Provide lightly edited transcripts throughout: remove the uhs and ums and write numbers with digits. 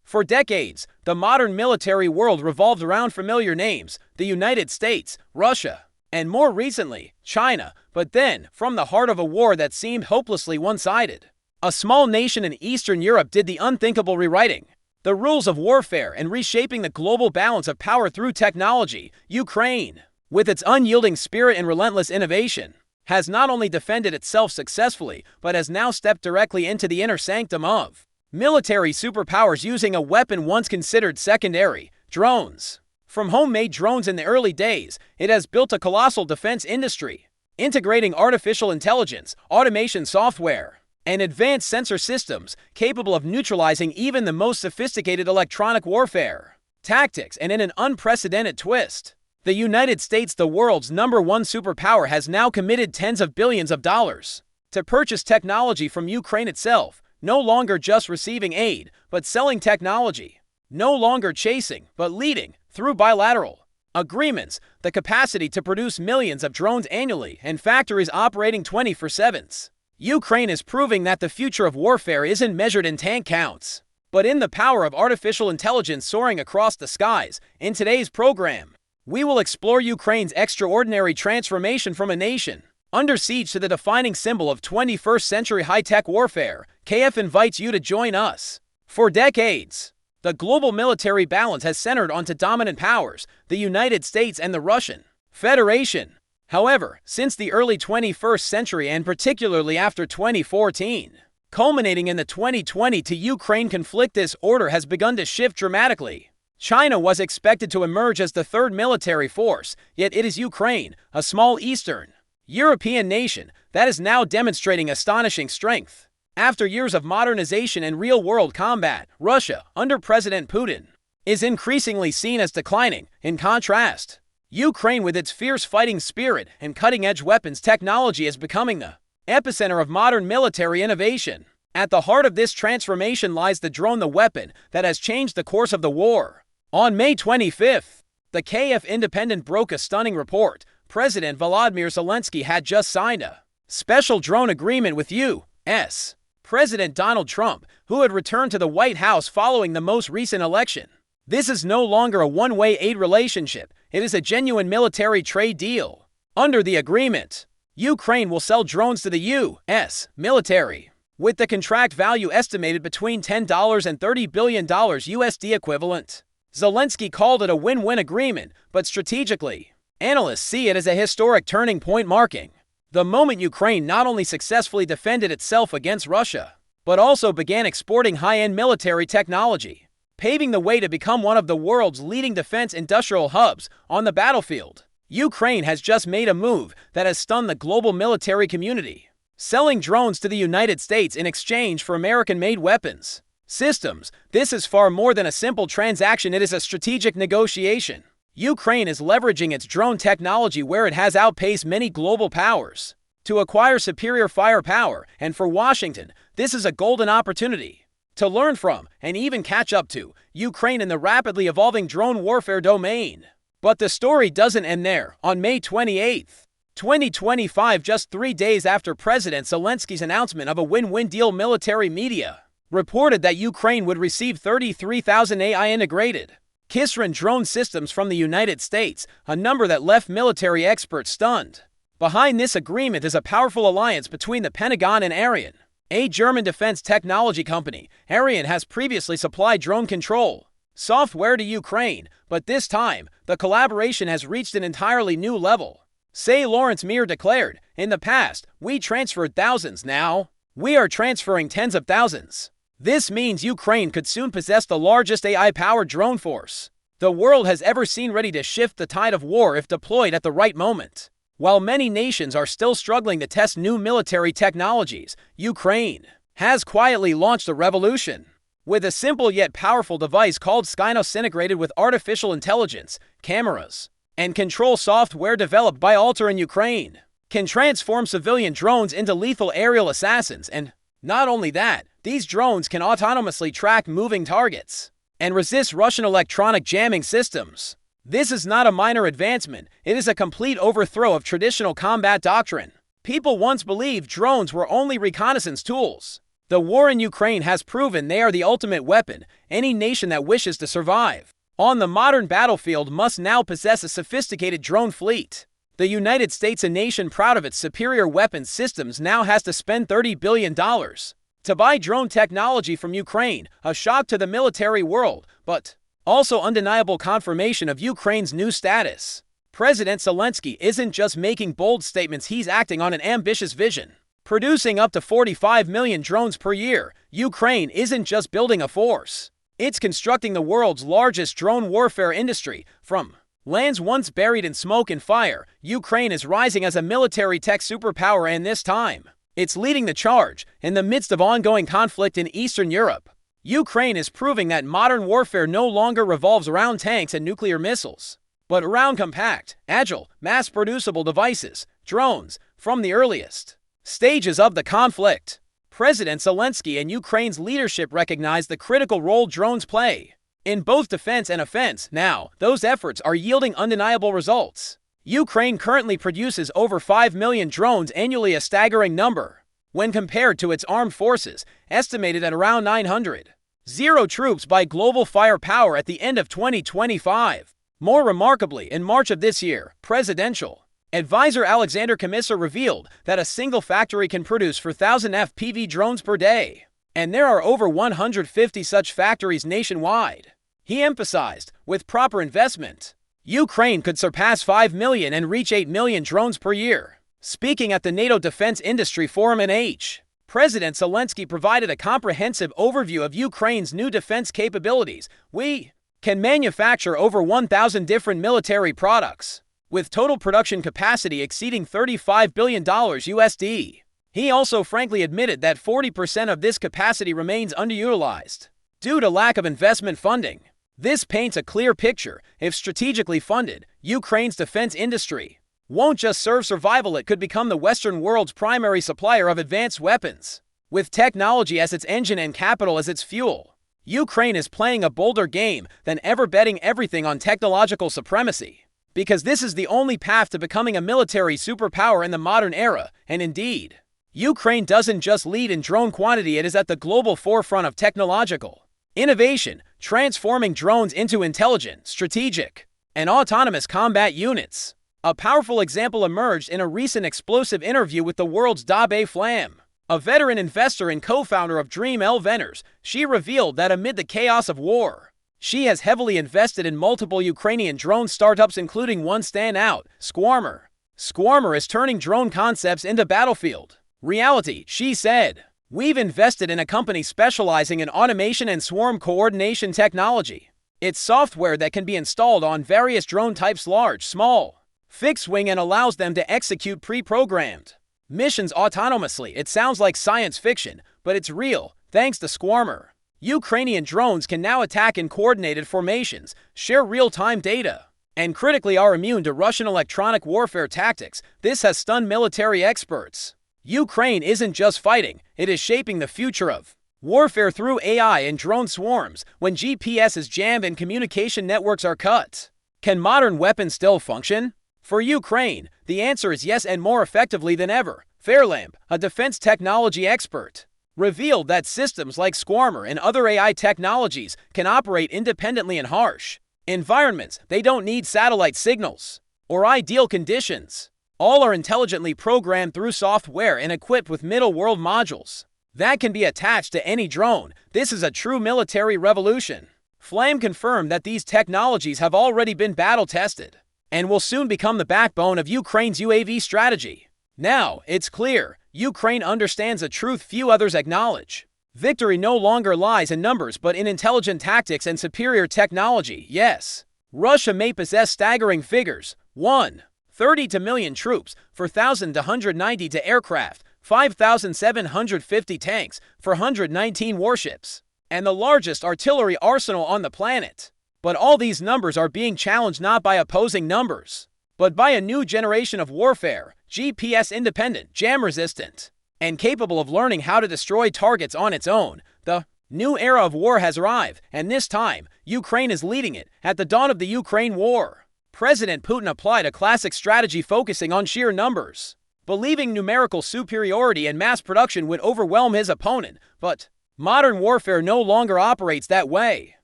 For decades, the modern military world revolved around familiar names: the United States, Russia, and more recently, China. But then, from the heart of a war that seemed hopelessly one-sided, a small nation in Eastern Europe did the unthinkable rewriting the rules of warfare and reshaping the global balance of power through technology. Ukraine, with its unyielding spirit and relentless innovation, has not only defended itself successfully, but has now stepped directly into the inner sanctum of military superpowers using a weapon once considered secondary: drones. From homemade drones in the early days, it has built a colossal defense industry, integrating artificial intelligence, automation software, and advanced sensor systems capable of neutralizing even the most sophisticated electronic warfare tactics. And in an unprecedented twist, the United States, the world's #1 superpower, has now committed tens of billions of dollars to purchase technology from Ukraine itself, no longer just receiving aid, but selling technology, no longer chasing, but leading, through bilateral agreements, the capacity to produce millions of drones annually and factories operating 24/7. Ukraine is proving that the future of warfare isn't measured in tank counts, but in the power of artificial intelligence soaring across the skies. In today's program, we will explore Ukraine's extraordinary transformation from a nation under siege to the defining symbol of 21st century high-tech warfare. KF invites you to join us. For decades, the global military balance has centered onto dominant powers, the United States and the Russian Federation. However, since the early 21st century, and particularly after 2014, culminating in the 2020 to Ukraine conflict, this order has begun to shift dramatically. China was expected to emerge as the third military force, yet it is Ukraine, a small Eastern European nation, that is now demonstrating astonishing strength. After years of modernization and real-world combat, Russia, under President Putin, is increasingly seen as declining. In contrast, Ukraine, with its fierce fighting spirit and cutting-edge weapons technology, is becoming the epicenter of modern military innovation. At the heart of this transformation lies the drone, the weapon that has changed the course of the war. On May 25th, the KF Independent broke a stunning report. President Volodymyr Zelensky had just signed a special drone agreement with U.S. President Donald Trump, who had returned to the White House following the most recent election. This is no longer a one-way aid relationship. It is a genuine military trade deal. Under the agreement, Ukraine will sell drones to the U.S. military, with the contract value estimated between $10 and $30 billion USD equivalent. Zelensky called it a win-win agreement, but strategically, analysts see it as a historic turning point, marking the moment Ukraine not only successfully defended itself against Russia, but also began exporting high-end military technology, paving the way to become one of the world's leading defense industrial hubs. On the battlefield, Ukraine has just made a move that has stunned the global military community, selling drones to the United States in exchange for American-made weapons systems. This is far more than a simple transaction, it is a strategic negotiation. Ukraine is leveraging its drone technology where it has outpaced many global powers to acquire superior firepower, and for Washington, this is a golden opportunity to learn from and even catch up to Ukraine in the rapidly evolving drone warfare domain. But the story doesn't end there. On May 28, 2025, just 3 days after President Zelensky's announcement of a win-win deal, military media reported that Ukraine would receive 33,000 AI-integrated Kisrin drone systems from the United States, a number that left military experts stunned. Behind this agreement is a powerful alliance between the Pentagon and Ariane, a German defense technology company. Ariane has previously supplied drone control software to Ukraine, but this time, the collaboration has reached an entirely new level. Say Lawrence Meir declared, "In the past, we transferred thousands. Now, we are transferring tens of thousands." This means Ukraine could soon possess the largest AI-powered drone force the world has ever seen, ready to shift the tide of war if deployed at the right moment. While many nations are still struggling to test new military technologies, Ukraine has quietly launched a revolution. With a simple yet powerful device called Skynos, integrated with artificial intelligence, cameras, and control software developed by Alter in Ukraine, can transform civilian drones into lethal aerial assassins. And not only that, these drones can autonomously track moving targets and resist Russian electronic jamming systems. This is not a minor advancement, it is a complete overthrow of traditional combat doctrine. People once believed drones were only reconnaissance tools, The war in Ukraine has proven they are the ultimate weapon any nation that wishes to survive on the modern battlefield must now possess a sophisticated drone fleet. The United States, a nation proud of its superior weapons systems, now has to spend $30 billion to buy drone technology from Ukraine, a shock to the military world, but also undeniable confirmation of Ukraine's new status. President Zelensky isn't just making bold statements, he's acting on an ambitious vision. Producing up to 45 million drones per year, Ukraine isn't just building a force. It's constructing the world's largest drone warfare industry. From lands once buried in smoke and fire, Ukraine is rising as a military tech superpower, and this time, it's leading the charge. In the midst of ongoing conflict in Eastern Europe, Ukraine is proving that modern warfare no longer revolves around tanks and nuclear missiles, but around compact, agile, mass-producible devices, drones, from the earliest stages of the conflict. President Zelensky and Ukraine's leadership recognize the critical role drones play in both defense and offense. Now, those efforts are yielding undeniable results. Ukraine currently produces over 5 million drones annually, a staggering number when compared to its armed forces, estimated at around 900. Zero troops by global firepower at the end of 2025. More remarkably, in March of this year, presidential advisor Alexander Komisar revealed that a single factory can produce 4,000 FPV drones per day, and there are over 150 such factories nationwide. He emphasized, with proper investment, Ukraine could surpass 5 million and reach 8 million drones per year. Speaking at the NATO Defense Industry Forum in H, President Zelensky provided a comprehensive overview of Ukraine's new defense capabilities. We can manufacture over 1,000 different military products, with total production capacity exceeding $35 billion USD. He also frankly admitted that 40% of this capacity remains underutilized due to lack of investment funding. This paints a clear picture. If strategically funded, Ukraine's defense industry won't just serve survival, it could become the Western world's primary supplier of advanced weapons. With technology as its engine and capital as its fuel, Ukraine is playing a bolder game than ever, betting everything on technological supremacy. Because this is the only path to becoming a military superpower in the modern era. And indeed, Ukraine doesn't just lead in drone quantity, it is at the global forefront of technological innovation, transforming drones into intelligent, strategic, and autonomous combat units. A powerful example emerged in a recent explosive interview with the world's Dabe Flam, a veteran investor and co-founder of Dream L Ventures. She revealed that amid the chaos of war, she has heavily invested in multiple Ukrainian drone startups, including one standout, Squarmer. Squarmer is turning drone concepts into battlefield reality, she said. We've invested in a company specializing in automation and swarm coordination technology. It's software that can be installed on various drone types, large, small, fixed wing, and allows them to execute pre-programmed missions autonomously. It sounds like science fiction, but it's real. Thanks to Squarmer, Ukrainian drones can now attack in coordinated formations, share real-time data, and critically are immune to Russian electronic warfare tactics. This has stunned military experts. Ukraine isn't just fighting, it is shaping the future of warfare through AI and drone swarms. When GPS is jammed and communication networks are cut, can modern weapons still function? For Ukraine, the answer is yes, and more effectively than ever. Fairlamp, a defense technology expert, revealed that systems like Squarmer and other AI technologies can operate independently in harsh environments. They don't need satellite signals or ideal conditions. All are intelligently programmed through software and equipped with middle-world modules that can be attached to any drone. This is a true military revolution. Flame confirmed that these technologies have already been battle-tested and will soon become the backbone of Ukraine's UAV strategy. Now, it's clear, Ukraine understands a truth few others acknowledge. Victory no longer lies in numbers but in intelligent tactics and superior technology. Yes, Russia may possess staggering figures: 30 to million troops, 4,000 to 190 to aircraft, 5,750 tanks, 419 warships, and the largest artillery arsenal on the planet. But all these numbers are being challenged not by opposing numbers, but by a new generation of warfare, GPS-independent, jam-resistant, and capable of learning how to destroy targets on its own. The new era of war has arrived, and this time, Ukraine is leading it. At the dawn of the Ukraine war, President Putin applied a classic strategy focusing on sheer numbers. believing numerical superiority and mass production would overwhelm his opponent, but modern warfare no longer operates that way.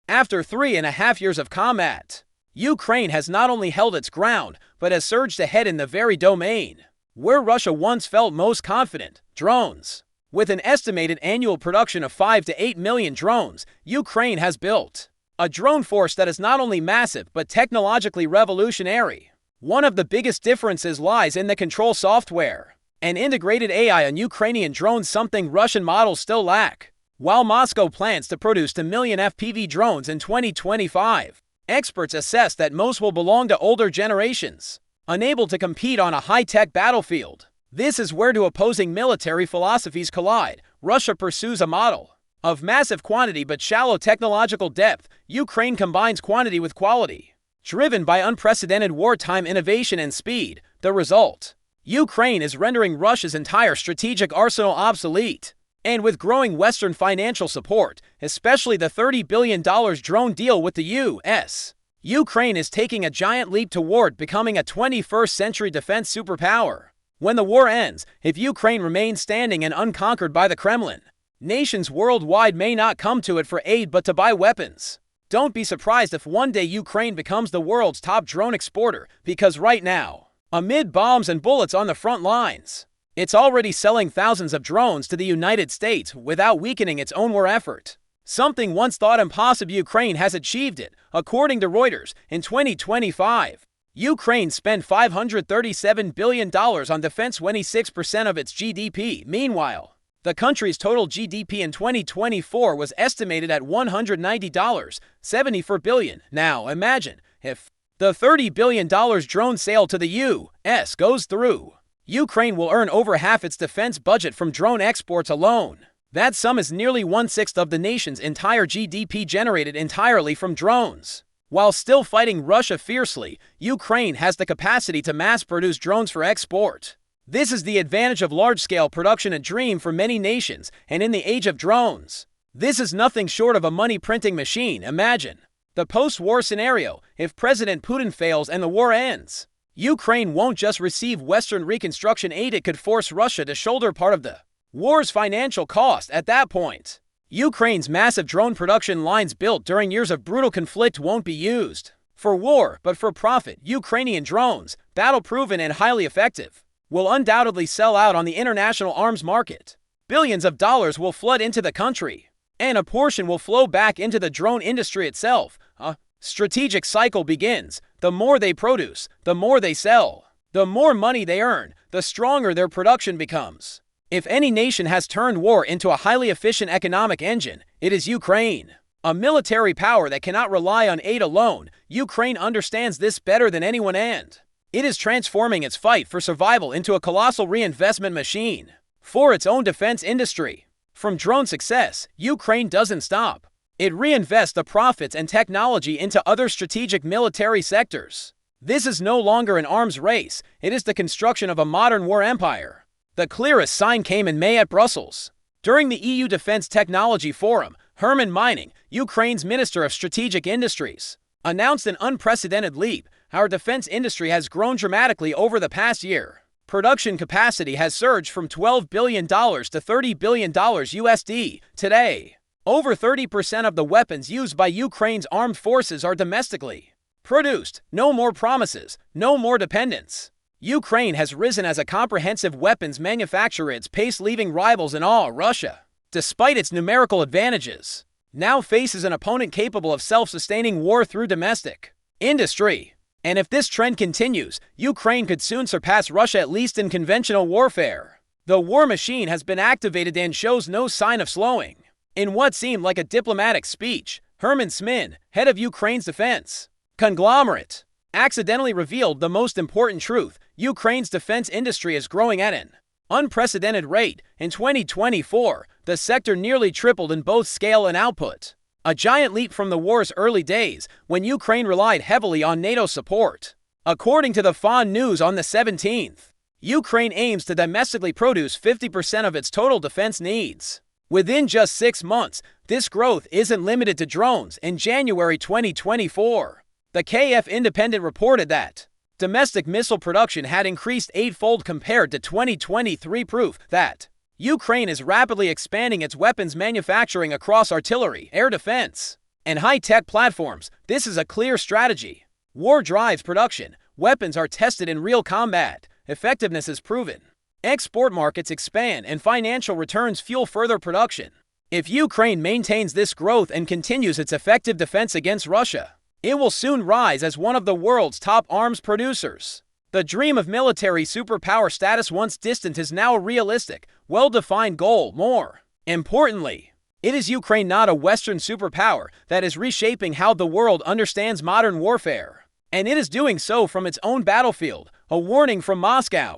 After 3.5 years of combat, Ukraine has not only held its ground, but has surged ahead in the very domain where Russia once felt most confident: drones. With an estimated annual production of 5 to 8 million drones, Ukraine has built a drone force that is not only massive but technologically revolutionary. One of the biggest differences lies in the control software and integrated AI on Ukrainian drones, something Russian models still lack. While Moscow plans to produce 1 million FPV drones in 2025, experts assess that most will belong to older generations, unable to compete on a high-tech battlefield. This is where two opposing military philosophies collide. Russia pursues a model of massive quantity but shallow technological depth. Ukraine combines quantity with quality, driven by unprecedented wartime innovation and speed. The result: Ukraine is rendering Russia's entire strategic arsenal obsolete. And with growing Western financial support, especially the $30 billion drone deal with the U.S., Ukraine is taking a giant leap toward becoming a 21st century defense superpower. When the war ends, if Ukraine remains standing and unconquered by the Kremlin, nations worldwide may not come to it for aid but to buy weapons. Don't be surprised if one day Ukraine becomes the world's top drone exporter, because right now, amid bombs and bullets on the front lines, it's already selling thousands of drones to the United States without weakening its own war effort. Something once thought impossible, Ukraine has achieved it. According to Reuters, in 2025, Ukraine spent $537 billion on defense, 26% of its GDP. Meanwhile, the country's total GDP in 2024 was estimated at $190.74 billion. Now imagine if the $30 billion drone sale to the U.S. goes through. Ukraine will earn over half its defense budget from drone exports alone. That sum is nearly 1/6 of the nation's entire GDP, generated entirely from drones. While still fighting Russia fiercely, Ukraine has the capacity to mass-produce drones for export. This is the advantage of large-scale production, a dream for many nations, and in the age of drones, this is nothing short of a money-printing machine. Imagine the post-war scenario. If President Putin fails and the war ends, Ukraine won't just receive Western reconstruction aid, it could force Russia to shoulder part of the war's financial cost. At that point, Ukraine's massive drone production lines built during years of brutal conflict won't be used for war, but for profit. Ukrainian drones, battle-proven and highly effective, will undoubtedly sell out on the international arms market. Billions of dollars will flood into the country, and a portion will flow back into the drone industry itself. A strategic cycle begins. The more they produce, the more they sell. The more money they earn, the stronger their production becomes. If any nation has turned war into a highly efficient economic engine, it is Ukraine. A military power that cannot rely on aid alone, Ukraine understands this better than anyone, and it is transforming its fight for survival into a colossal reinvestment machine for its own defense industry. From drone success, Ukraine doesn't stop. It reinvests the profits and technology into other strategic military sectors. This is no longer an arms race, it is the construction of a modern war empire. The clearest sign came in May at Brussels. During the EU Defense Technology Forum, Herman Mining, Ukraine's Minister of Strategic Industries, announced an unprecedented leap. Our defense industry has grown dramatically over the past year. Production capacity has surged from $12 billion to $30 billion USD. Today, over 30% of the weapons used by Ukraine's armed forces are domestically produced. No more promises, no more dependence. Ukraine has risen as a comprehensive weapons manufacturer, its pace leaving rivals in awe. Russia, despite its numerical advantages, now faces an opponent capable of self-sustaining war through domestic industry. And if this trend continues, Ukraine could soon surpass Russia, at least in conventional warfare. The war machine has been activated and shows no sign of slowing. In what seemed like a diplomatic speech, Herman Smin, head of Ukraine's defense conglomerate, accidentally revealed the most important truth: Ukraine's defense industry is growing at an unprecedented rate. In 2024, the sector nearly tripled in both scale and output, a giant leap from the war's early days, when Ukraine relied heavily on NATO support. According to the FON News on the 17th, Ukraine aims to domestically produce 50% of its total defense needs within just 6 months. This growth isn't limited to drones. In January 2024, the KF Independent reported that domestic missile production had increased eightfold compared to 2023, proof that Ukraine is rapidly expanding its weapons manufacturing across artillery, air defense, and high-tech platforms. This is a clear strategy. War drives production. Weapons are tested in real combat. Effectiveness is proven. Export markets expand and financial returns fuel further production. If Ukraine maintains this growth and continues its effective defense against Russia, it will soon rise as one of the world's top arms producers. The dream of military superpower status, once distant, is now a realistic, well-defined goal. More importantly, it is Ukraine, not a Western superpower, that is reshaping how the world understands modern warfare. And it is doing so from its own battlefield. A warning from Moscow.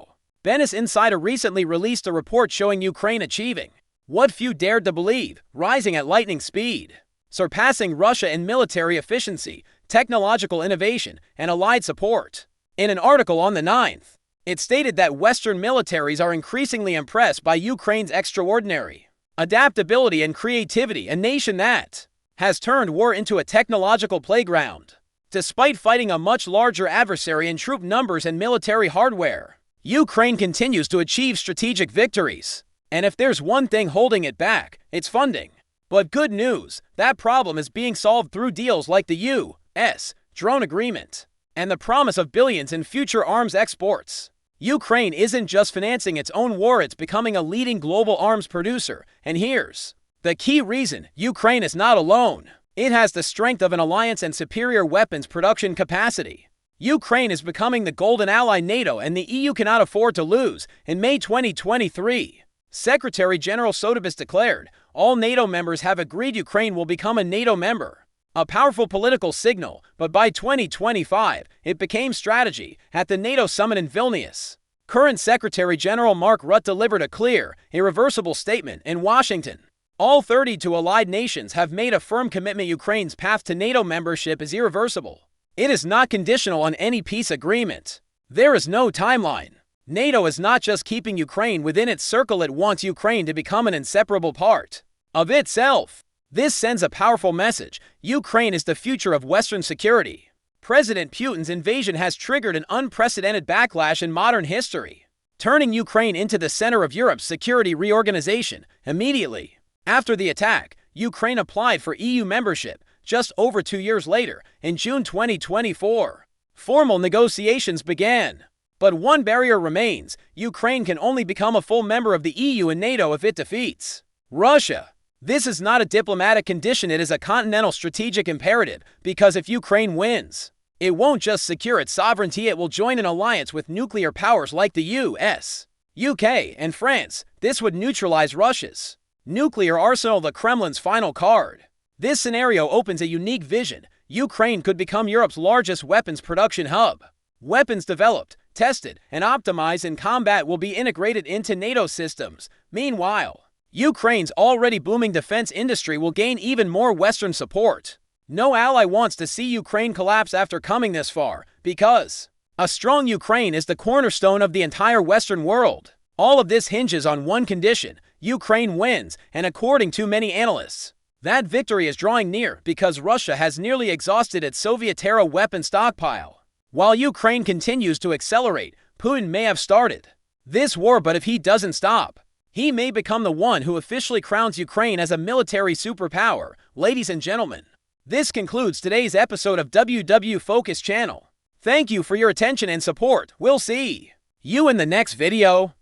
Business Insider recently released a report showing Ukraine achieving what few dared to believe, rising at lightning speed, surpassing Russia in military efficiency, technological innovation, and allied support. In an article on the 9th, it stated that Western militaries are increasingly impressed by Ukraine's extraordinary adaptability and creativity, a nation that has turned war into a technological playground. Despite fighting a much larger adversary in troop numbers and military hardware, Ukraine continues to achieve strategic victories. And if there's one thing holding it back, it's funding. But good news, that problem is being solved through deals like the U.S. drone agreement and the promise of billions in future arms exports. Ukraine isn't just financing its own war, it's becoming a leading global arms producer. And here's the key reason: Ukraine is not alone. It has the strength of an alliance and superior weapons production capacity. Ukraine is becoming the golden ally NATO and the EU cannot afford to lose. In May 2023, Secretary General Sotiris declared, all NATO members have agreed Ukraine will become a NATO member. A powerful political signal, but by 2025, it became strategy. At the NATO summit in Vilnius, current Secretary General Mark Rutte delivered a clear, irreversible statement in Washington. All 32 allied nations have made a firm commitment. Ukraine's path to NATO membership is irreversible. It is not conditional on any peace agreement. There is no timeline. NATO is not just keeping Ukraine within its circle, it wants Ukraine to become an inseparable part of itself. This sends a powerful message. Ukraine is the future of Western security. President Putin's invasion has triggered an unprecedented backlash in modern history, turning Ukraine into the center of Europe's security reorganization. Immediately after the attack, Ukraine applied for EU membership. Just over 2 years later, in June 2024, formal negotiations began. But one barrier remains: Ukraine can only become a full member of the EU and NATO if it defeats Russia. This is not a diplomatic condition, it is a continental strategic imperative, because if Ukraine wins, it won't just secure its sovereignty, it will join an alliance with nuclear powers like the US, UK, and France. This would neutralize Russia's nuclear arsenal, the Kremlin's final card. This scenario opens a unique vision. Ukraine could become Europe's largest weapons production hub. Weapons developed, tested, and optimized in combat will be integrated into NATO systems. Meanwhile, Ukraine's already booming defense industry will gain even more Western support. No ally wants to see Ukraine collapse after coming this far, because a strong Ukraine is the cornerstone of the entire Western world. All of this hinges on one condition: Ukraine wins, and according to many analysts, that victory is drawing near because Russia has nearly exhausted its Soviet-era weapon stockpile. While Ukraine continues to accelerate, Putin may have started this war, but if he doesn't stop, he may become the one who officially crowns Ukraine as a military superpower. Ladies and gentlemen, this concludes today's episode of WWFocus Channel. Thank you for your attention and support. We'll see you in the next video.